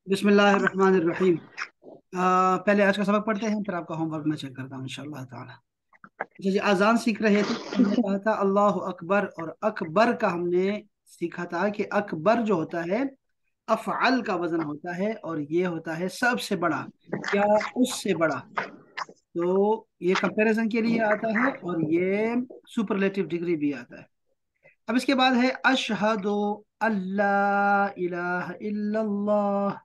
बिस्मिल्लाहिर्रहमानिर्रहीम। पहले आज का सबक पढ़ते हैं, फिर आपका होमवर्क मैं चेक करता हूँ इंशाअल्लाह ताला। अच्छा जी, अजान सीख रहे थे, हमने ठीक है। कहा था अल्लाह अकबर, और अकबर का हमने सीखा था कि अकबर जो होता है अफ़अल का वजन होता है, और ये होता है सबसे बड़ा या उससे बड़ा। तो ये कंपैरिजन के लिए आता है, और ये सुपरलेटिव डिग्री भी आता है। अब इसके बाद है अशहदु अल्ला इलाहा इल्लल्लाह।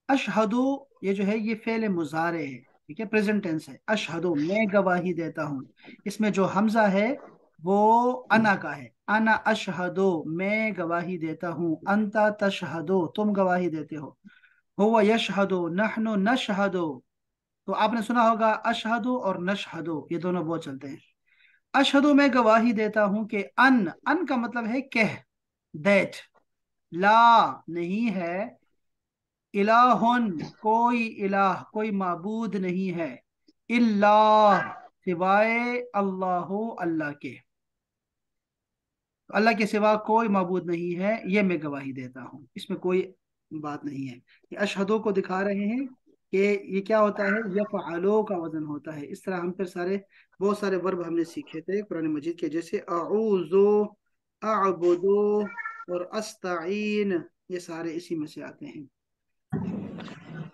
अशहदु, ये जो है ये फेल मुजारे है, ठीक है, प्रेजेंट टेंस है। अशहदु, मैं गवाही देता हूँ। इसमें जो हमजा है वो अना का है। अना अशहदु, मैं गवाही देता हूँ। अंता तशहदु, तुम गवाही देते हो। हुवा यशहदु, नहनु नशहदु। तो आपने सुना होगा अशहदु और नशहदु, ये दोनों बहुत चलते हैं। अशहदु, मैं गवाही देता हूँ कि अन का मतलब है कह, दैट। ला, नहीं है। इलाहुन, कोई इलाह, कोई माबूद नहीं है। इल्लाह, सिवाय अल्लाह, अल्लाह के। तो अल्लाह के सिवा कोई माबूद नहीं है, ये मैं गवाही देता हूँ, इसमें कोई बात नहीं है। ये अशहदों को दिखा रहे हैं कि ये क्या होता है, यफ़अलो का वजन होता है। इस तरह हम फिर सारे बहुत सारे वर्ब हमने सीखे थे कुरान मजीद के, जैसे अऊज़ु, अअबुदु और अस्ताईन, ये सारे इसी में से आते हैं।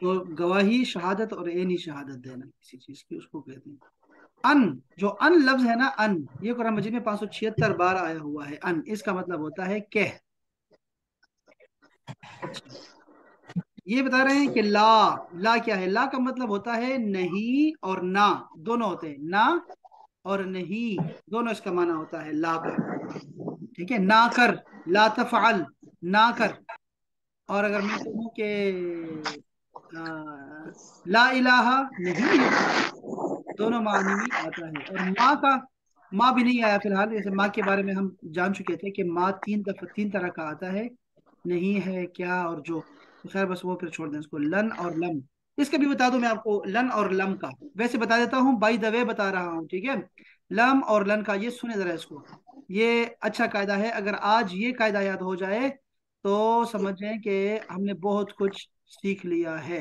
तो गवाही, शहादत और ऐनी शहादत देना किसी चीज की, उसको कहते हैं। अन, जो अन लफ्ज है ना, अन, ये कुरान मजीद में 576 बार आया हुआ है। अन, इसका मतलब होता है कह। अच्छा, ये बता रहे हैं कि ला, ला क्या है? ला का मतलब होता है नहीं और ना, दोनों होते हैं। ना और नहीं, दोनों इसका माना होता है ला का। ठीक है, ना कर, ला तफअल, ना कर। और अगर मैं कहूँ कि ला इलाहा, नहीं है, दोनों मानी में आता है। और माँ का, माँ भी नहीं आया फिलहाल। जैसे माँ के बारे में हम जान चुके थे कि माँ तीन दफा, तीन तरह का आता है, नहीं है, क्या और जो। तो खैर बस वो फिर छोड़ दें इसको। लन और लम, इसका भी बता दूं मैं आपको, लन और लम का। वैसे बता देता हूँ, बाई द वे बता रहा हूँ, ठीक है। लम और लन का, ये सुने जरा इसको। ये अच्छा कायदा है, अगर आज ये कायदा याद हो जाए तो समझें कि हमने बहुत कुछ सीख लिया है।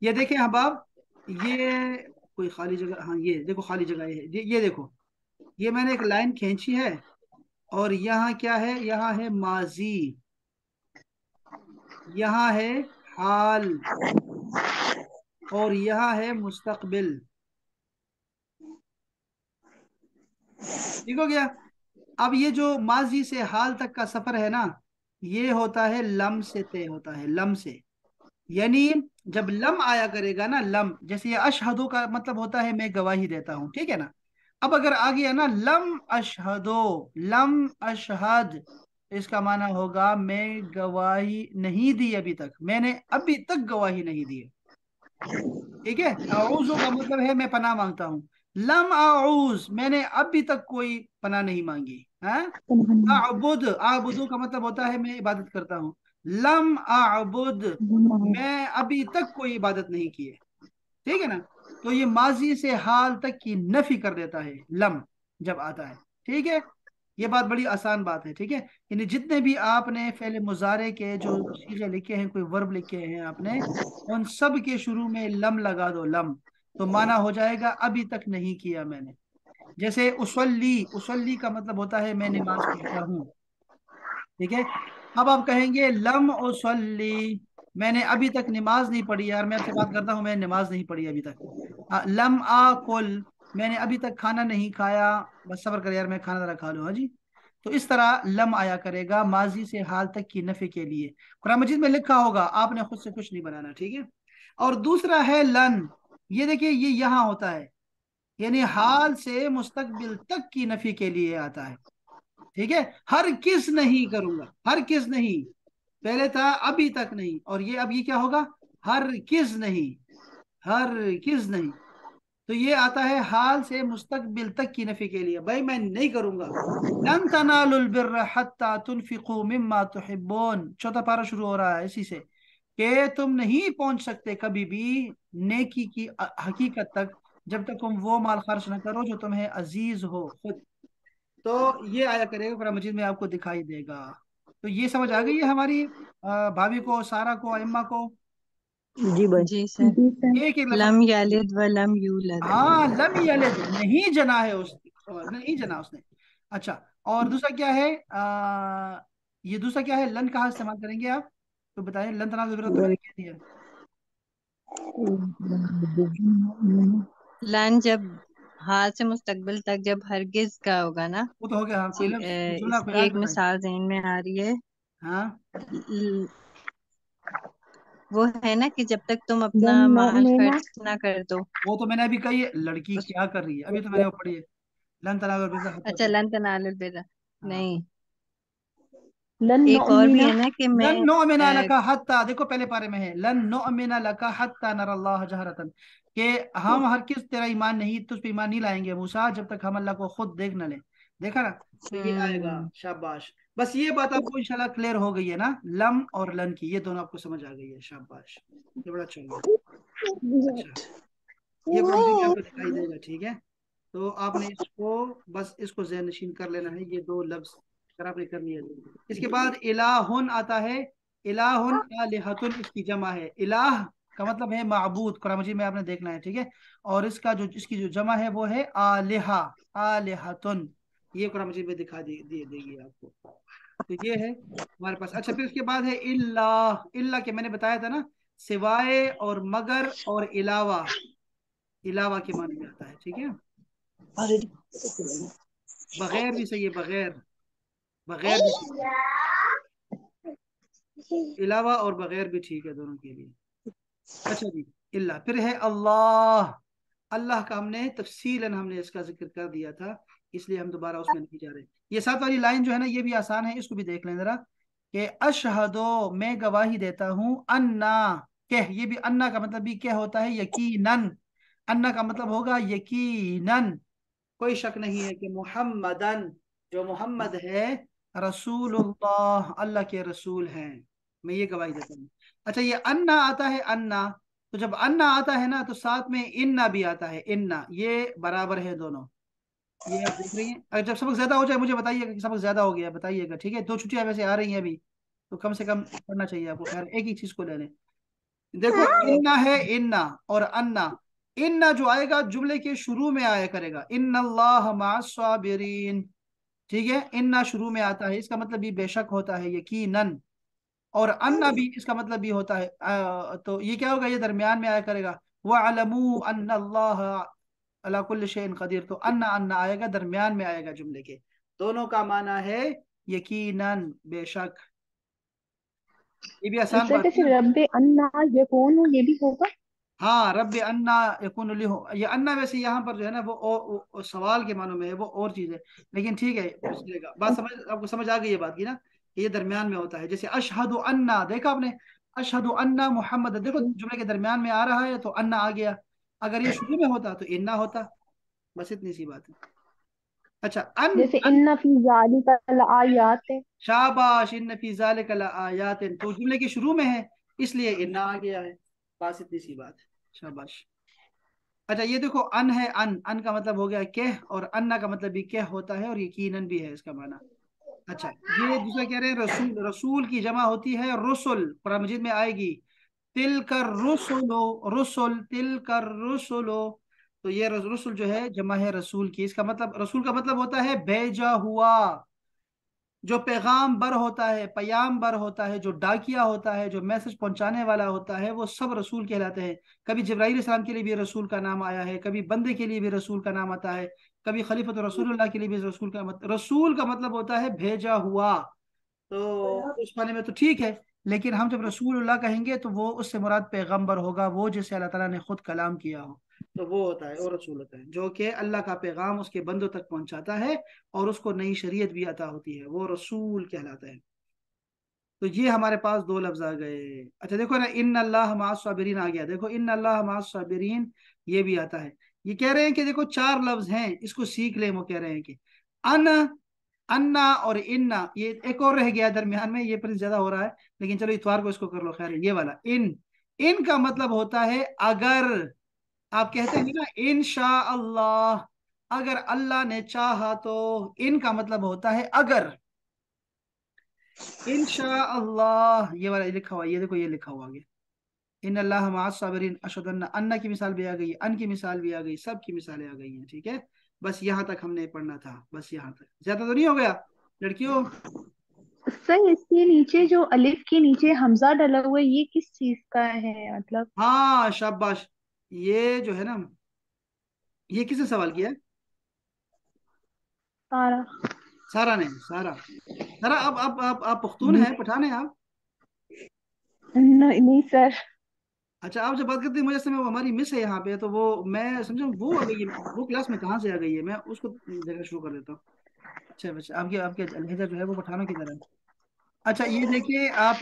ये देखें अहबाब, ये कोई खाली जगह, हाँ ये देखो खाली जगह है, ये देखो, ये मैंने एक लाइन खींची है, और यहाँ क्या है? यहाँ है माजी, यहाँ है हाल, और यहाँ है मुस्तकबिल। ठीक हो गया? अब ये जो माजी से हाल तक का सफर है ना, ये होता है लम से तय होता है, लम से। यानी जब लम आया करेगा ना, लम, जैसे ये अशहदो का मतलब होता है मैं गवाही देता हूं, ठीक है ना। अब अगर आ गया ना लम अशहदो, लम अशहद, इसका माना होगा मैं गवाही नहीं दी अभी तक, मैंने अभी तक गवाही नहीं दी है। ठीक है, अऊजु का मतलब है मैं पनाह मांगता हूँ। लम अऊज, मैंने अभी तक कोई पनाह नहीं मांगी है। अबुद, आबुदू का मतलब होता है मैं इबादत करता हूँ। लम अबुद, मैं अभी तक कोई इबादत नहीं की है। ठीक है ना। तो ये माजी से हाल तक की नफी कर देता है लम, जब आता है। ठीक है, ये बात बड़ी आसान बात है। ठीक है, यानी जितने भी आपने फेले मुजारे के जो सीगे लिखे हैं, कोई वर्ब लिखे हैं आपने, उन सब के शुरू में लम लगा दो, लम। तो माना हो जाएगा अभी तक नहीं किया मैंने। जैसे उसल्ली, उसल्ली का मतलब होता है मैं नमाज पढ़ता हूँ। ठीक है, अब आप कहेंगे लम उसल्ली, मैंने अभी तक नमाज नहीं पढ़ी यार, मैं आपसे बात करता हूँ, मैंने नमाज नहीं पढ़ी अभी तक। लम आकुल, मैंने अभी तक खाना नहीं खाया, बस सब्र कर यार, मैं खाना जरा खा लूँ, हाँ जी। तो इस तरह लम आया करेगा माजी से हाल तक की नफी के लिए। कुरान मजीद में लिखा होगा, आपने खुद से कुछ नहीं बनाना, ठीक है। और दूसरा है लन, ये देखिए ये यहाँ होता है, यानी हाल से मुस्तकबिल तक की नफी के लिए आता है। ठीक है, हर किस नहीं करूंगा, हर किस नहीं, पहले था अभी तक नहीं, और ये अब ये क्या होगा? हर किस नहीं, हर किस नहीं। तो ये आता है हाल से मुस्तकबिल तक की नफी के लिए, भाई मैं नहीं करूंगा। लन तनालुल बिर्र हत्ता तुनफिकू मिम्मा तुहिब्बून, चौथा पारा शुरू हो रहा है इसी से, कि तुम नहीं पहुंच सकते कभी भी नेकी की हकीकत तक, जब तक तुम वो माल खर्च न करो जो तुम्हें अजीज हो खुद। तो ये आया करेगा कुरान मजीद में, आपको दिखाई देगा। तो ये समझ आ गई है हमारी भाभी को, सारा को, अम्मा को। जी भाई। जी सर। जी सर। एक एक लफ्ज। लम यलिद व लम यूलद। हाँ, लम यलिद, नहीं जना है उस, और नहीं जना उसने। अच्छा, और दूसरा क्या है? ये दूसरा क्या है? लन कहाँ इस्तेमाल करेंगे आप? तो बताएं, लन तना तो मैंने कह दिया। लन जब हाल से मुस्तकबिल तक जब हरगिज का होगा ना। वो तो हो गया। हाँ, कोई लफ्ज, कोई जुमला, कोई इसकी आज एक बताएं। मिसाल ज़हन में आ रही है। हाँ, वो है ना कि जब तक तुम अपना लन माल नोमेना। खर्च ना कर दो। वो तो मैंने अभी कही है, लड़की उस क्या कर रही है, अभी तो मैंने वो पढ़ी है। लन तनाग अच्छा, हत्ता। लन तनालुल बिर्र। हाँ, नहीं। लन एक और भी नोमेना। है ना कि मैं लन नुअमिना लका हत्ता, देखो पहले पारे में है, लन नुअमिना लका हत्ता नरल्लाह जहरतन, कि हम हर किस तेरा ईमान नहीं, तुझ पे ईमान नहीं लाएंगे मूसा जब तक हम अल्लाह को खुद देख न ले। देखा ना? तो ये आएगा। हम्म। शाबाश। बस ये बात आपको इंशाल्लाह क्लियर हो गई है ना, लम और लन की, ये दोनों आपको समझ आ गई है। शाबाश, ये बड़ा अच्छा हुआ। अच्छा, ये कुरान मजीद में आपको दिखाई देगा, ठीक है। तो आपने इसको, बस इसको ज़हन नशीन कर लेना है, ये दो लफ्ज अगर आपने कर लिया तो। इसके बाद इलाहुन आता है। इलाहुन आलिहतुन इसकी जमा है। इलाह का मतलब है माबूद, कुरान मजीद में आपने देखना है, ठीक है। और इसका जो, इसकी जो जमा है वो है आलिहा, आलिहतुन। ये कुरान मजीद में दिखा दी देगी आपको। तो ये है हमारे पास। अच्छा, फिर उसके बाद है इल्ला। इल्ला के मैंने बताया था ना, सिवाय और मगर और इलावा, इलावा के माने में आता है, ठीक है। अरे बगैर भी सही है, बगैर, बगैर भी ठीक है। अलावा और बगैर भी ठीक है, दोनों के लिए। अच्छा जी, इल्ला, फिर है अल्लाह। अल्लाह का हमने तफसीलन हमने इसका जिक्र कर दिया था, इसलिए हम दोबारा उसमें नहीं जा रहे। ये सात वाली लाइन जो है ना, ये भी आसान है, इसको भी देख लें जरा। कि अशहदो, मैं गवाही देता हूँ, अन्ना, कह, ये भी अन्ना का मतलब भी क्या होता है? यकीनन। अन्ना का मतलब होगा यकीनन, कोई शक नहीं है कि मोहम्मदन, जो मोहम्मद है, रसूलुल्लाह, अल्लाह के रसूल हैं। मैं ये गवाही देता हूँ। अच्छा, ये अन्ना आता है, अन्ना। तो जब अन्ना आता है ना, तो साथ में इन्ना भी आता है, इन्ना, ये बराबर है दोनों। ये आप देख रही हैं। अगर जब सबक ज्यादा हो जाए मुझे बताइएगा कि सबक ज्यादा हो गया, बताइएगा, ठीक है। दो छुट्टियां वैसे आ रही हैं अभी, तो कम से कम पढ़ना चाहिए आपको। खैर, एक ही चीज को ले लें। देखो, इन्ना है, इन्ना और अन्ना। इन्ना जो आएगा जुमले के शुरू में आया करेगा, इन्ना अल्लाह मास्साबिरीन, ठीक है। इन्ना शुरू में आता है, इसका मतलब भी बेशक होता है, यकीनन। और अन्ना भी इसका मतलब भी होता है, तो ये क्या होगा? ये दरमियान में आया करेगा। वअलमू अन्ना अल्लाह अला कुल्लि शैइन कदीर, तो अन्ना, अन्ना आएगा, दरमियान में आएगा जुमले के। दोनों का माना है यकीनन, बेशक। ये भी आसान सर बात है जैसे ना। रब्बे अन्ना यकून हो, ये भी होगा? हाँ, रब अन्ना यकुन ली हो, ये अन्ना वैसे यहाँ पर जो है ना, वो सवाल के मानों में है, वो और चीज है। लेकिन ठीक है, चलेगा। बात समझ, आपको समझ आ गई ये बात की ना, कि ये दरमियान में होता है। जैसे अशहदु अन्ना, देखा आपने? अशहदु अन्ना मोहम्मद, देखो जुमले के दरमियान में आ रहा है तो अन्ना आ गया। अगर ये शुरू में होता तो इन्ना होता। बस इतनी सी बात है। अच्छा, जैसे अन, इन्ना फी ज़ालिका आयात है। शाबाश, इन फी ज़ालिका लआयातिन, तो जुमले के शुरू में है, इसलिए इन्ना आ गया है। बस इतनी सी बात है। शाबाश। अच्छा, ये देखो, अन है, अन, अन का मतलब हो गया कह, और अन्ना का मतलब भी कह होता है, और यकीनन भी है इसका माना। अच्छा, ये दूसरा कह रहे हैं रसूल। रसूल की जमा होती है रसुल, कुरान मजीद में आएगी। तिल कर रसुलो, रसुल, तिल कर रसुलो। तो ये रसुल जो है जमा है रसूल की, इसका मतलब, रसूल का मतलब होता है भेजा हुआ। जो पैगाम बर होता है, पयाम बर होता है, जो डाकिया होता है, जो मैसेज पहुंचाने वाला होता है, वो सब रसूल कहलाते हैं। कभी जिब्राइल इस्लाम के लिए भी रसूल का नाम आया है, कभी बंदे के लिए भी रसूल का नाम आता है, कभी खलीफत रसूलुल्लाह के लिए भी रसूल का रसूल का मतलब होता है भेजा हुआ। तो उस माने में तो ठीक है। लेकिन हम जब रसूलुल्लाह कहेंगे तो वो उससे मुराद पैगंबर होगा, वो जिसे अल्लाह ताला ने खुद कलाम किया हो, तो वो होता है, वो रसूल होता है, जो कि अल्लाह का पैगाम उसके बंदों तक पहुंचाता है, और उसको नई शरीयत भी अता होती है, वो रसूल कहलाता है। तो ये हमारे पास दो लफ्ज आ गए। अच्छा, देखो ना, इन अल्लाह मास्साबिरीन आ गया, देखो, इन अल्लाह मास्साबिरीन, ये भी आता है। ये कह रहे हैं कि देखो, चार लफ्ज हैं, इसको सीख ले। वो कह रहे हैं कि अन, अन्ना और इन्ना, ये एक और रह गया दरमियान में, ये प्रिंस ज्यादा हो रहा है, लेकिन चलो इतवार को इसको कर लो। खैर, ये वाला इन, इन का मतलब होता है अगर। आप कहते हैं ना इंशा अल्लाह, अगर अल्लाह ने चाहा तो। इन का मतलब होता है अगर। इंशा अल्लाह, ये वाला लिखा हुआ, ये देखो, ये लिखा हुआ आगे। इन अल्लाह मअस साबिरीन, अशहदु अन्ना, अन्ना की मिसाल भी आ गई, अन की मिसाल भी आ गई, सब की मिसालें आ गई हैं। ठीक है, बस यहाँ तक हमने पढ़ना था, बस यहाँ तक, ज्यादा तो नहीं हो गया लड़कियों? सर इसके नीचे जो अलिफ के नीचे हमजा डला हुआ है, ये किस चीज का है मतलब? हाँ शाबाश, ये जो है ना, ये किसने सवाल किया है? सारा। सारा ने, सारा। सारा, अब आप पख्तून जी। हैं, पठान हैं आप? नहीं, नहीं सर। अच्छा, आप जब बात करते हैं मुझे समय, वो हमारी मिस है यहाँ पे, तो वो मैं समझा वो आ गई है, वो क्लास में कहाँ से आ गई है, मैं उसको देखना शुरू कर देता हूँ। अच्छा बच्चा, आपके आपके लहजा जो है वो पठानों की तरह है। अच्छा ये देखिए आप,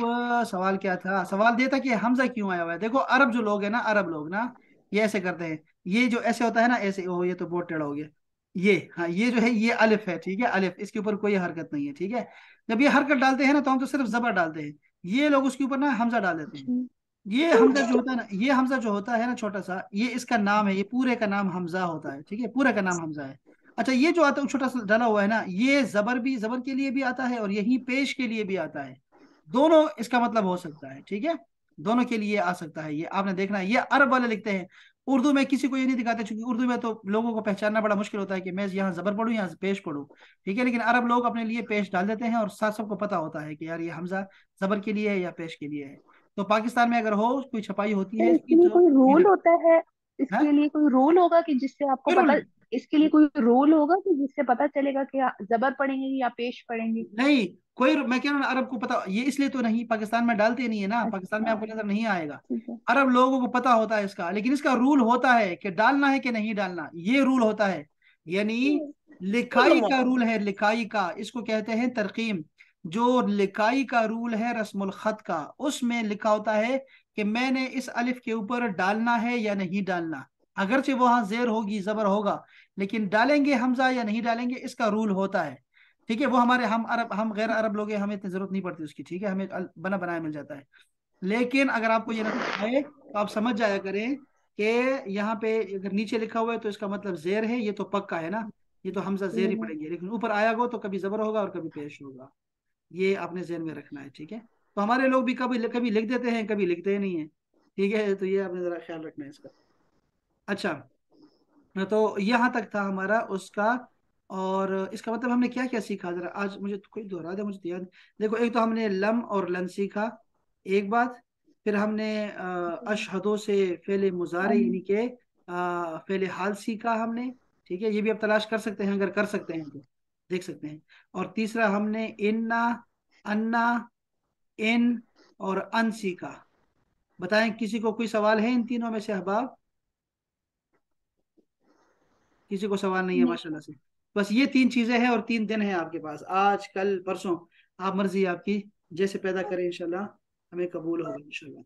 सवाल क्या था? सवाल ये था कि हमजा क्यों आया हुआ है। देखो अरब जो लोग है ना, अरब लोग ना, ये ऐसे करते हैं, ये जो ऐसे होता है ना, ऐसे, ओ ये तो बहुत टेढ़ा हो गया, ये, हाँ ये जो है ये अलिफ है, ठीक है, अलिफ, इसके ऊपर कोई हरकत नहीं है, ठीक है। जब ये हरकत डालते हैं ना, तो हम तो सिर्फ जबर डालते हैं, ये लोग उसके ऊपर ना हमजा डाल देते हैं। जी। ये हमजा जो होता है ना, ये हमजा जो होता है ना छोटा सा, ये इसका नाम है, ये पूरे का नाम हमजा होता है, ठीक है, पूरे का नाम हमजा है। अच्छा ये जो आता है छोटा सा डाला हुआ है ना, ये जबर भी, जबर के लिए भी आता है, और यही पेश के लिए भी आता है, दोनों इसका मतलब हो सकता है, ठीक है, दोनों के लिए आ सकता है। ये आपने देखना है, ये अरब वाले लिखते हैं। उर्दू में किसी को ये नहीं दिखाते, क्योंकि उर्दू में तो लोगों को पहचानना बड़ा मुश्किल होता है कि मैं यहाँ जबर पढ़ूँ यहाँ पेश पढ़ूँ, ठीक है, लेकिन अरब लोग अपने लिए पेश डाल देते हैं, और साथ सबको पता होता है कि यार ये हमजा जबर के लिए है या पेश के लिए है। तो पाकिस्तान में अगर हो कोई छपाई होती है सर इसकी इसके लिए तो कोई ये रोल भी होता है? है। इसके लिए कोई रोल होगा कि जिससे आपको कोई रोल पता, इसके लिए कोई रोल होगा कि जिससे पता चलेगा कि जबर पढ़ेंगे या पेश पढ़ेंगे? नहीं, कोई, मैं कह रहा हूँ ना, अरब को पता, ये इसलिए तो नहीं, पाकिस्तान में डालते नहीं है ना, पाकिस्तान में अच्छा। आपको नजर नहीं आएगा। ठीक है। अरब लोगों को पता होता है इसका, लेकिन इसका रूल होता है कि डालना है कि नहीं डालना, ये रूल होता है। यानी लिखाई का रूल है, लिखाई का, इसको कहते हैं तरकीम। जो लिखाई का रूल है रस्मुल खत का, उसमें लिखा होता है कि मैंने इस अलिफ के ऊपर डालना है या नहीं डालना, अगरचे वहां जेर होगी, जबर होगा, लेकिन डालेंगे हमजा या नहीं डालेंगे, इसका रूल होता है। ठीक है, वो हमारे, हम अरब, हम गैर अरब लोग हैं, हमें इतनी जरूरत नहीं पड़ती उसकी, ठीक है, हमें बना बनाया मिल जाता है। लेकिन अगर आपको ये नजर आए तो आप समझ जाया करें कि यहाँ पे अगर नीचे लिखा हुआ है तो इसका मतलब जेर है, ये तो पक्का है ना, ये तो हमजा जेर ही पड़ेंगे, लेकिन ऊपर आया हो तो कभी जबर होगा और कभी पेश होगा, ये आपने जेहन में रखना है, ठीक है। तो हमारे लोग भी कभी कभी लिख देते हैं, कभी लिखते ही नहीं है, ठीक है, तो ये आपने जरा ख्याल रखना है इसका। अच्छा, तो यहाँ तक था हमारा उसका। और इसका मतलब हमने क्या क्या सीखा, जरा आज मुझे तो कोई दोहरा दे, मुझे तो याद। देखो एक तो हमने लम और लन सीखा, एक बात। फिर हमने अशहदों से फेले मुजारे यानी के फेले हाल सीखा हमने, ठीक है, ये भी आप तलाश कर सकते हैं, अगर कर सकते हैं तो देख सकते हैं। और तीसरा हमने इन्ना, अन्ना, इन और अन सीखा। बताएं किसी को कोई सवाल है इन तीनों में से अहबाब? किसी को सवाल नहीं है नहीं। माशाल्लाह से। बस ये तीन चीजें हैं, और 3 दिन हैं आपके पास, आज कल परसों, आप मर्जी है आपकी, जैसे पैदा करें इंशाल्लाह, हमें कबूल होगा इंशाल्लाह।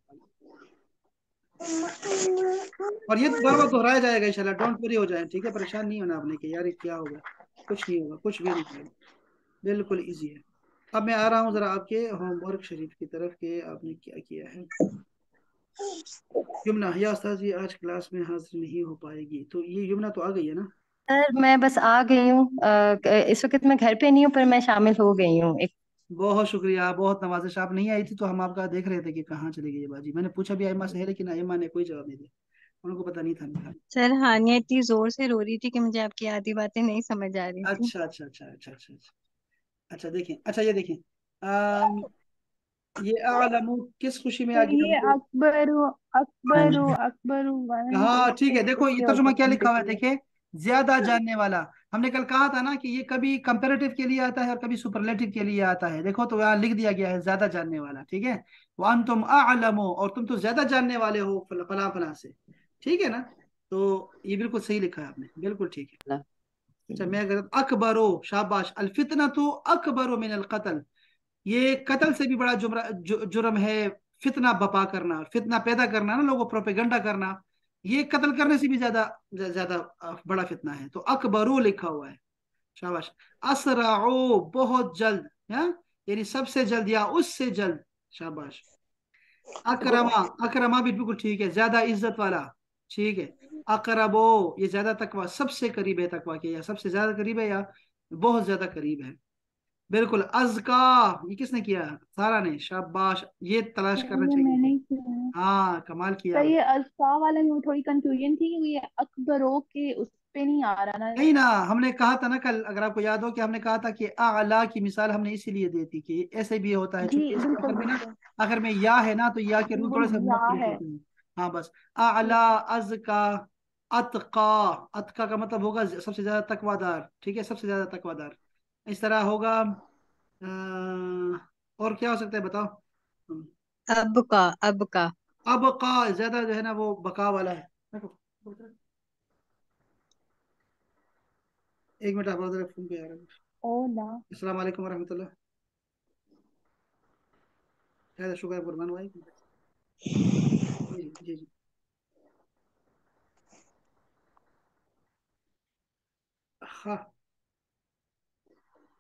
और ये बार बार दोहराया जाएगा इंशाल्लाह, डोंट वरी हो जाए, ठीक है, परेशान नहीं होना आपने कि यार ये क्या होगा, कुछ नहीं होगा, कुछ भी नहीं होगा, बिल्कुल इजी है। अब मैं आ रहा हूँ जरा आपके होमवर्क शरीफ की तरफ, के आपने क्या किया है। यमुना, या उस्ताद जी आज क्लास में हाजिर नहीं हो पाएगी, तो ये यमुना तो आ गई है ना? सर मैं बस आ गई हूँ, इस वक्त मैं घर पे नहीं हूँ, पर मैं शामिल हो गई हूँ एक। बहुत शुक्रिया, बहुत नवाजिश, आप नहीं आई थी तो हम आपका देख रहे थे कि कहाँ चली गई ये बाजी, मैंने पूछा भी अम्मा से है, लेकिन अम्मा ने कोई जवाब नहीं दिया, उनको पता नहीं था मेरा। सर हानिया इतनी जोर से रो रही थी कि मुझे आपकी आधी बातें नहीं समझ आ रही थी। अच्छा अच्छा अच्छा अच्छा अच्छा अच्छा। अच्छा देखें, अच्छा ये देखें, अम, ये आलमू किस खुशी में आ सर गया ये हमको? अकबरो, अकबरो, अकबरो हाँ ठीक है, देखो ये कैसे तर्जुमा होगा क्या लिखा हुआ है, कंप्लीट? देखिए, ज्यादा जानने वाला। हमने कल कहा था ना कि ये कभी कंपेरेटिव के लिए आता है और कभी सुपरलेटिव के लिए आता है, देखो तो यहाँ लिख दिया गया है ज्यादा जानने वाला, ठीक है, वन तुम आलमो, और तुम तो ज्यादा जानने वाले हो फला फला से, ठीक है ना, तो ये बिल्कुल सही लिखा है आपने, बिल्कुल ठीक है। अच्छा मैं अगर अकबरो, शाबाश, अल तो अकबरो मिन अल कत्ल, ये कत्ल से भी बड़ा जुर्म है, फितना बपा करना, फितना पैदा करना ना, लोगों प्रोपेगंडा करना, ये कत्ल करने से भी ज्यादा ज्यादा बड़ा फितना है, तो अकबरो लिखा हुआ है, शाबाश। असराओ बहुत जल्द, हाँ, यानी सबसे जल्द या उससे जल्द, शाबाश। अकरमा, अकरमा भी बिल्कुल ठीक है, ज्यादा इज्जत वाला, ठीक है। अकरबो, ये ज्यादा तकवा, सबसे करीब है तकवा के, या सबसे ज्यादा करीब है या बहुत ज्यादा करीब है। बिल्कुल, अजका। ये किसने किया? सारा ने, शाबाश, ये तलाश करना ये चाहिए मैंने थे। ही किया है। हाँ, कमाल किया सर आप। ये अल्फा वाला में थोड़ी कंफ्यूजन थी, क्योंकि ये अकबरों के उस पे नहीं आ रहा ना। नहीं ना, हमने कहा था ना कल, अगर आपको याद हो, कि हमने कहा था कि आला की मिसाल हमने इसीलिए दी थी कि ऐसे भी होता है, जी चूंकि इसके बिल्कुल आखिर में ना, बिल्कुल। आखिर में या है ना, तो या के जी रूल वो थोड़े से या मुख्तलिफ है। होते हैं। हाँ बस, आला, ठीक है। अज़का, अतका। अतका का मतलब होगा सबसे ज्यादा तकवादार, ठीक है, सबसे ज्यादा तकवादार। इस तरह होगा। और क्या हो सकता है, बताओ। अब का। अब का ज्यादा जो है ना, वो बका वाला है। देखो, एक मिनट, आप जरा फोन पे आ रहा है। ओला। अस्सलाम वालेकुम वरहमतुल्लाह। क्या शुक्र है कुरबान भाई। जी जी जी। हाँ,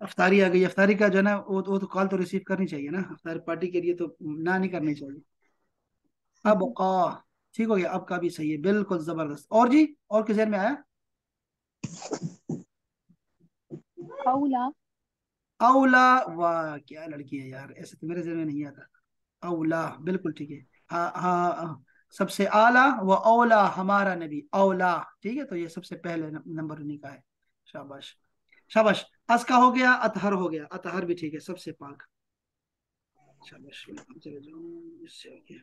अफ्तारी आ गई, अफ्तारी का जो है ना, वो तो कॉल तो रिसीव करनी चाहिए ना, अफ्तारी पार्टी के लिए तो ना नहीं करनी चाहिए। अब का, ठीक हो गया, अब का भी सही है, बिल्कुल जबरदस्त। और जी, और किस जहन में आया? औला। औला। वाह, क्या लड़की है यार, ऐसे तो मेरे जहन में नहीं आता। औला, बिल्कुल ठीक है। हाँ हाँ सबसे आला व औला हमारा नबी, औला। ठीक है, तो ये सबसे पहले नंबर उन्हीं का है। शाबाश, शाबाश। अस का हो गया, अतहर हो गया, अतहर भी ठीक है, सबसे पाक। शाबाश, चले जाओ, इससे हो गया।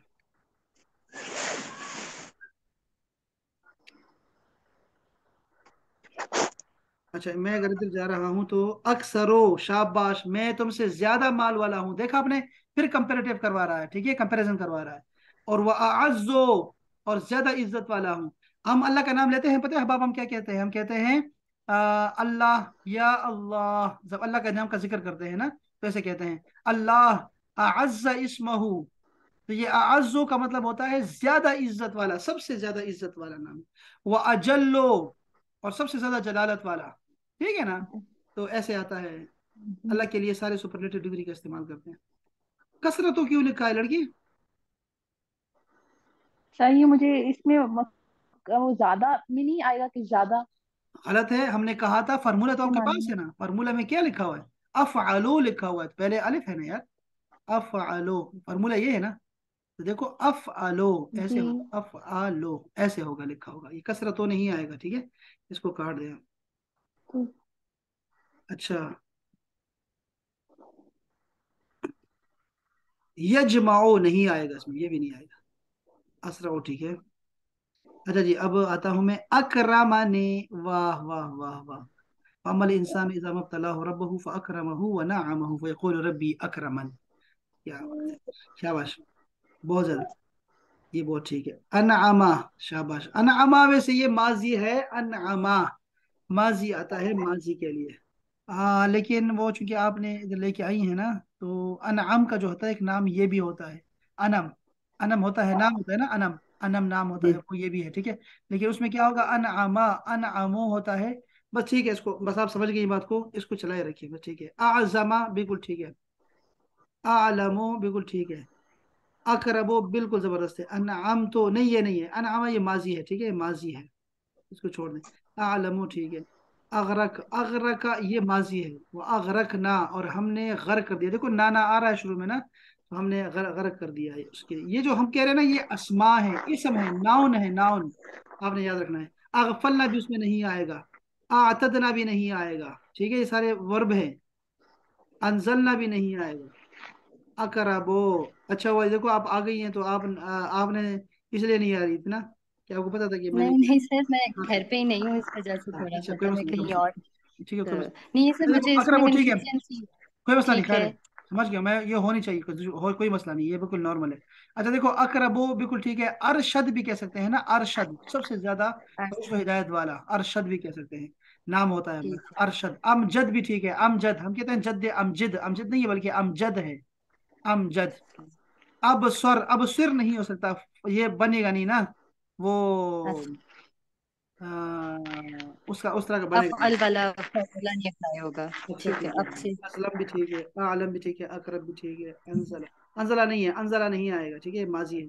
अच्छा, मैं अगर इधर जा रहा हूं तो अक्सरो, शाबाश, मैं तुमसे ज्यादा माल वाला हूं, देखा आपने, फिर कंपेरेटिव करवा रहा है, ठीक है, कंपैरिजन करवा रहा है। और वह अअज़्ज़ो, और ज्यादा इज्जत वाला हूं। हम अल्लाह का नाम लेते हैं, पता है अहबाब, हम क्या कहते हैं? हम कहते हैं अल्लाह, या अल्लाह, जब अल्लाह का नाम का जिक्र करते हैं ना, तो ऐसे कहते हैं, अल्लाह अअज़्ज़ इस्महू। तो ये अअज़्ज़ो का मतलब होता है ज्यादा इज्जत वाला, सबसे ज्यादा इज्जत वाला नाम। वह अजल्लो, और सबसे ज्यादा जलालत वाला। ठीक है ना? तो ऐसे आता है। अल्लाह के लिए सारे सुपरलेटिव डिग्री का इस्तेमाल करते हैं। कसरतों क्यों लिखा है लड़की? सर ये मुझे इसमें वो ज्यादा में नहीं आएगा कि ज्यादा गलत है, हमने कहा था फार्मूला तो के आपके मानने पास में। है ना, फार्मूला में क्या लिखा हुआ है? अफ़अलू लिखा हुआ है, पहले अलिफ है ना यार। अफ़अलू, फार्मूला ये है ना। तो देखो, अफ़अलू ऐसे जी। होगा, अफ़अलू ऐसे होगा, लिखा होगा, ये कसरतों नहीं आएगा, ठीक है, इसको काट दिया। तो अच्छा, यजमाओ नहीं आएगा इसमें, ये भी नहीं आएगा। असरा, ठीक है। अच्छा जी, अब आता हूं मैं, अकरमाने। वाह वाह वाह वाह। अमल इंसान इज़ा मब्तलाहु रब्बुहु फअकरमहु व नअमहु फयक़ूलु रब्बी अकरमन। क्या बात है, शाबाश, बहुत ज्यादा। ये बहुत ठीक है, अनअमा। शाबाश, अनअमा वैसे ये माजी है, अनअमा माजी आता है माजी के लिए। हाँ, लेकिन वो चूंकि आपने इधर लेके आई है ना, तो अनअम का जो होता है एक नाम, ये भी होता है। अनम, अनम होता है, नाम होता है ना, अनम, अनम नाम होता है, जी। वो ये भी है, ठीक है। लेकिन उसमें क्या होगा, अनअमा, अनअमो होता है। बस ठीक है, इसको बस आप समझ गए बात को, इसको चलाए रखिए बस, ठीक है। आजमा, बिल्कुल ठीक है। आलमो, बिल्कुल ठीक है। अकरबो, बिल्कुल जबरदस्त है। अनअम तो नहीं, ये नहीं है, अनअमा ये माजी है, ठीक है, माजी है, इसको छोड़ दें। आलमो, ठीक है। अगरक, अगरक ये माजी है, वो अगरक ना, और हमने गर्क कर दिया, देखो ना ना आ रहा है शुरू में ना, तो हमने गर्क कर दिया है उसके। ये जो हम कह रहे हैं ना, ये अस्मा है, इसम है, नाउन है, नाउन। आपने याद रखना है। अगफलना भी उसमें नहीं आएगा, आतदना भी नहीं आएगा, ठीक है, ये सारे वर्ब हैं। अनजलना भी नहीं आएगा। अकरबो, अच्छा हुआ देखो आप आ गई हैं, तो आपने इसलिए नहीं आ रही थी ना, कि आपको पता था कि मैंने। नहीं नहीं सर, मैं हाँ घर पे ही नहीं हूँ, इस वजह से थोड़ा अच्छा, सा कोई था, मैं मसला नहीं, कोई कहीं मसला और। नहीं, ठीक है, तो कोई मसला नहीं ये सर, नहीं। देखो मुझे अकरब इसमें वो ठीक है, कंफ्यूजन थी। कोई मसला नहीं, ठीक खैर है। है। समझ गया मैं, ये होनी चाहिए और कोई मसला नहीं, ये बिल्कुल नॉर्मल है। अच्छा देखो, अकरबो बिल्कुल ठीक है। अरशद भी कह सकते हैं ना, अरशद सबसे ज्यादा रुश्द व अच्छा। हिदायत वाला, अरशद भी कह सकते हैं, नाम होता है हमारा ठीक है। अरशद। अमजद भी ठीक है, अमजद हम कहते हैं जद, अमजद, अमजद नहीं है बल्कि अमजद है, अमजद। अब स्वर, अब सिर नहीं हो सकता, ये बनेगा नहीं ना, वो अच्छा। उसका उस तरह का अब बनेगा नहीं। अल वाला फॉर्मूला नहीं अप्लाई होगा। अच्छा ठीक है, ठीक है, अब से। असलम भी ठीक है, आलम भी ठीक है, अकरब भी ठीक है, अनजला, अनजला नहीं है, अनजला नहीं आएगा, ठीक है, माजी है।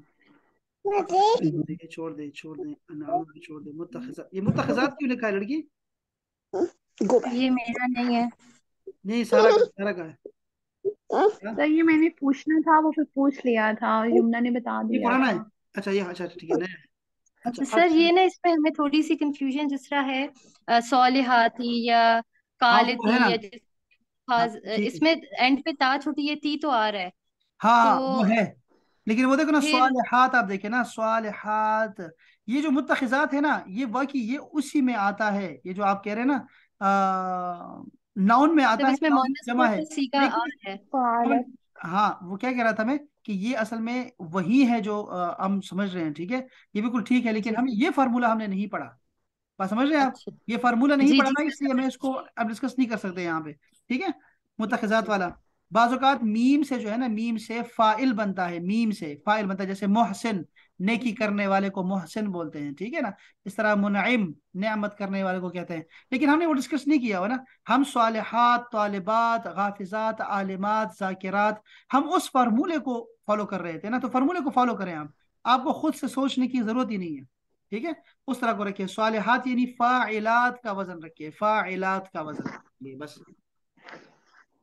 देखिए छोड़ दे, छोड़ दे, अनाम भी छोड़ दे, मुत्तखिज़ात, ये मुत्तखिज़ात क्यों लिखा है लड़की? ये मेरा नहीं है। नहीं, सारा का सारा का है। हाँ? सर ये मैंने पूछना था, वो फिर पूछ लिया था, यमुना ने बता ये दिया पुराना है। था। अच्छा ये, अच्छा ठीक है, नया है। अच्छा अच्छा सर, अच्छा। ये ना इसमें हमें थोड़ी सी कंफ्यूजन जिस तरह है, सौलिहाती या हाँ वो कालती है ना। या हाँ ठीक है। इसमें एंड पे ता छुटी है, ती तो आ रहा है। तो हाँ वो है, लेकिन वो देखो ना, फिर स्वालिहात, आप देखे ना स्वालिहात, ये जो मुत्तखिजात है ना, ये वाकई ये उसी में आता है, ये जो आप कह रहे हैं ना, नाउन में आता मतलब है, इसमें नाउन मोनस जमा है। मुअन्नस सी का आ लेकिन है। हम, पालक। हाँ वो क्या कह रहा था मैं, कि ये असल में वही है जो हम समझ रहे हैं, ठीक है, ये बिल्कुल ठीक है, लेकिन जी हम ये फार्मूला हमने नहीं पढ़ा। बात समझ रहे हैं आप? अच्छा। ये फार्मूला नहीं जी जी पढ़ना, सर, इसलिए मैं समझ इसको अब डिस्कस नहीं कर सकते यहाँ पे, ठीक है। मुतखिजात जी वाला, बाज़ मीम से जो है ना, मीम से फाइल बनता है, मीम से फाइल बनता है, जैसे मोहसिन, नेकी करने वाले को मोहसिन बोलते हैं, ठीक है ना। इस तरह मुनइम, नेमत करने वाले को कहते हैं। लेकिन हमने वो डिस्कस नहीं किया हुआ ना। हम सालिहात, तालिबात, गाफिजात, आलिमात, जाकिरात, हम उस फार्मूले को फॉलो कर रहे थे ना, तो फार्मूले को फॉलो करें आप, आपको खुद से सोचने की जरूरत ही नहीं है, ठीक है। उस तरह को रखिए, सालिहात यानी फाइलात का वजन रखिए, फाइलात का वजन रखिए बस।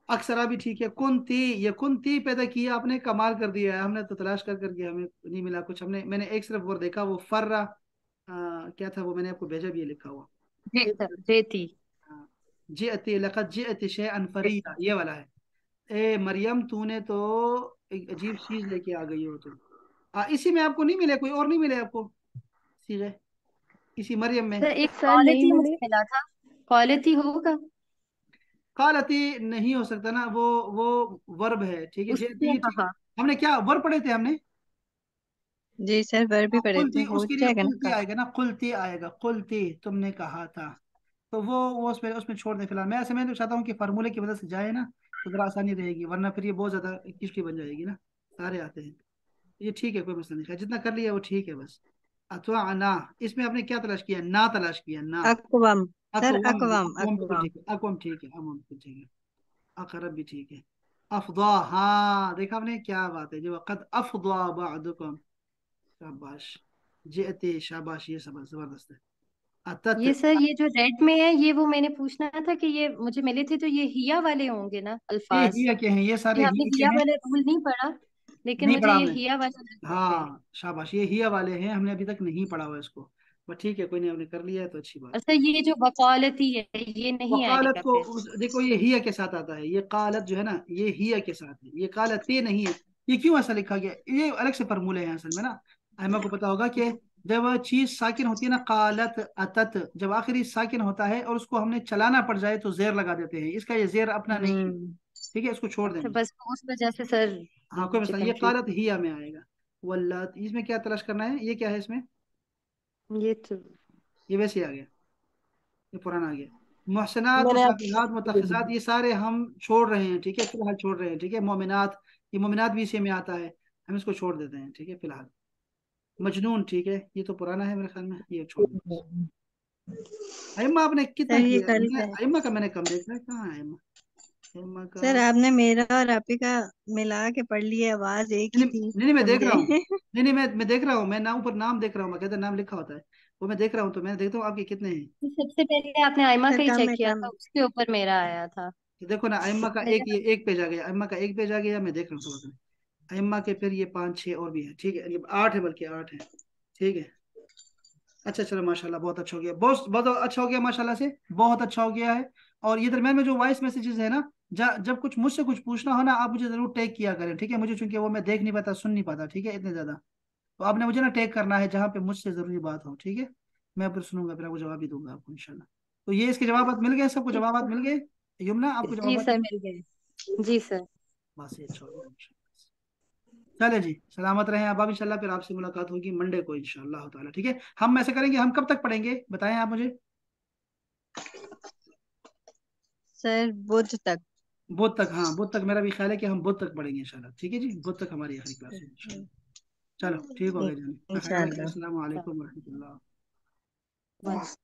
अक्सरा भी ठीक है, कुंती, ये कुंती पैदा किया आपने, कमाल कर दिया है, हमने तो तलाश कर करके हमें नहीं मिला कुछ, हमने मैंने एक सिर्फ वो देखा, वो फर्रा, क्या था वो, मैंने आपको भेजा भी है लिखा हुआ। जी एक, सर, जेती। जिअती लक़द जिअती शैअन फरीया, ये वाला है। ए मरियम, तूने तो एक अजीब चीज लेके आ गई हो तुम। इसी में आपको नहीं मिले, कोई और नहीं मिले आपको सीधे, इसी मरियम में? सर एक सर नहीं क्वालिटी मुझे मिले। मिला था, क्वालिटी होगा कालती नहीं हो सकता ना, वो वर्ब है, ठीक है, उसमें। ये हाँ ठीक है। हाँ। हमने क्या वर्ब पढ़े थे हमने? जी सर, वर्ब भी पढ़े थे, कुलती, हो उसके लिए जाएगा ना कुलती कब। आएगा ना, कुलती आएगा, कुलती तुमने कहा था। तो वो उसमें उसमें छोड़ दे फिलहाल, मैं ऐसे, मैं तो चाहता हूँ कि फार्मूले की वजह से जाए ना, तो जरा आसानी रहेगी, वरना फिर ये बहुत ज्यादा किसकी बन जाएगी ना, सारे आते हैं। ये ठीक है, कोई मसला नहीं है, जितना कर लिया वो ठीक है बस। अथवा ना, इसमें आपने क्या तलाश किया? ना तलाश किया, ना। अकवम। सर अकवम, अकवम अकवम बिल्कुल अकवम। ठीक है, अकवम ठीक है, अकवम बिल्कुल ठीक है। अकरब भी ठीक है। अफदा, हाँ देखा आपने, क्या बात है, जो कद अफदा बादुकुम, शाबाश। जेते, शाबाश, ये सब जबरदस्त है। ये अतत, सर, ये जो रेड में है, ये वो मैंने पूछना था कि ये मुझे मिले थे, तो ये हिया वाले होंगे ना ये अल्फाज? हिया के हैं, ये ये सारे हमने हिया के हिया हैं। वाला रूल नहीं पढ़ा, लेकिन नहीं मुझे पढ़ा ये हमने। हिया वाला लग रहा है। हाँ शाबाश, ये हिया वाले हैं, हमने अभी तक नहीं पढ़ा हुआ इसको। बट ठीक है, कोई नहीं, हमने कर लिया है तो अच्छी बात और है। सर ये जो वकालती है, ये नहीं वकालत आएगा को फिर? देखो, ये हिया के साथ आता है, ये कालत जो है ना, ये हिया के साथ है, ये कालत ये नहीं है। ये क्यों ऐसा लिखा गया, ये अलग से फॉर्मूले हैं असल में ना। अहमा को पता होगा कि जब चीज साकिन होती है ना, कालत, अतत, जब आखिरी साकिन होता है और उसको हमने चलाना पड़ जाए तो जेर लगा देते हैं, इसका ये जेर अपना नहीं है, हम्म। ठीक है, इसको छोड़ अच्छा, देना। बस उस वजह से सर हाँ कोई मुझे मसला नहीं, ये कंफ्यूज। कालत हिया में आएगा। वल्लात, इसमें क्या तलाश करना है, ये क्या है इसमें? ये तो ये वैसे ही आ गया, ये पुराना आ गया। मोहसनात, मैंने मुसाफिहात, मुतखिजात, आपको ये सारे हम छोड़ रहे हैं, ठीक है, फिलहाल छोड़ रहे हैं, ठीक है। मोमिनात, ये मोमिनात भी इसी में आता है, हम इसको छोड़ देते हैं, ठीक है फिलहाल। मजनून ठीक है, ये तो पुराना है मेरे ख्याल में, ये छोड़ दो बस। अय्मा आपने कितना सर ये किया, कल मैंने का है। अय्मा का मैंने कम देखा है, कहाँ है अय्मा? अय्मा का, सर आपने मेरा और आपी का मिला के पढ़ लिया, आवाज एक नहीं ही नहीं थी, नहीं, मैं देख रहा समझे। हूँ। नहीं नहीं, मैं देख रहा हूँ, मैं नाम, ऊपर नाम देख रहा हूँ, मैं कहता नाम लिखा होता है, वो मैं देख रहा हूँ, तो मैं देखता हूँ आपके कितने हैं। तो सबसे पहले आपने आयमा सर का ही कम चेक है किया कम था, है। उसके ऊपर मेरा आया था। तो देखो ना, अय्मा का एक, मेरा ये एक पेज आ गया, अय्मा का एक पेज आ गया, मैं देख रहा हूँ थोड़ा सा। अय्मा के फिर ये पाँच छः और भी हैं, ठीक है, ये आठ है, बल्कि आठ है, ठीक है। अच्छा चलो, माशाल्लाह बहुत अच्छा हो गया, बहुत बहुत अच्छा हो गया, माशाल्लाह से बहुत अच्छा हो गया है। और ये दरम्यान में जो वॉइस मैसेजेस है ना, जब कुछ मुझसे कुछ पूछना हो ना, आप मुझे जरूर टैग किया करें, ठीक है, मुझे चूंकि वो मैं देख नहीं पाता, सुन नहीं पाता, ठीक है, इतने ज्यादा। तो आपने मुझे ना टैग करना है जहाँ पे मुझसे जरूरी बात हो, ठीक है। मैं फिर सुनूंगा, फिर आपको जवाब भी दूंगा आपको इंशाल्लाह। तो ये इसके जवाब मिल गए, सबको ठीक जवाब है। मिल गए? यमुना आपको जी जवाब? सर, मिल गए। जी सर। बस ये अच्छा हो गया इंशाल्लाह। चले जी, सलामत रहें आप, इंशाल्लाह फिर आपसे मुलाकात होगी मंडे को इंशाल्लाह ताला, ठीक है। हम ऐसे करेंगे, हम कब तक पढ़ेंगे बताएं आप मुझे? सर बुध तक। बुध तक, हाँ बुध तक मेरा भी ख्याल है कि हम बुध तक पढ़ेंगे इंशाल्लाह, ठीक है जी, बुध तक हमारी आखिरी क्लास है इंशाल्लाह। चलो ठीक हो गया जानी, ख्याल रखिए, इंशाल्लाह। अस्सलाम वालेकुम वरहमतुल्लाह। बस।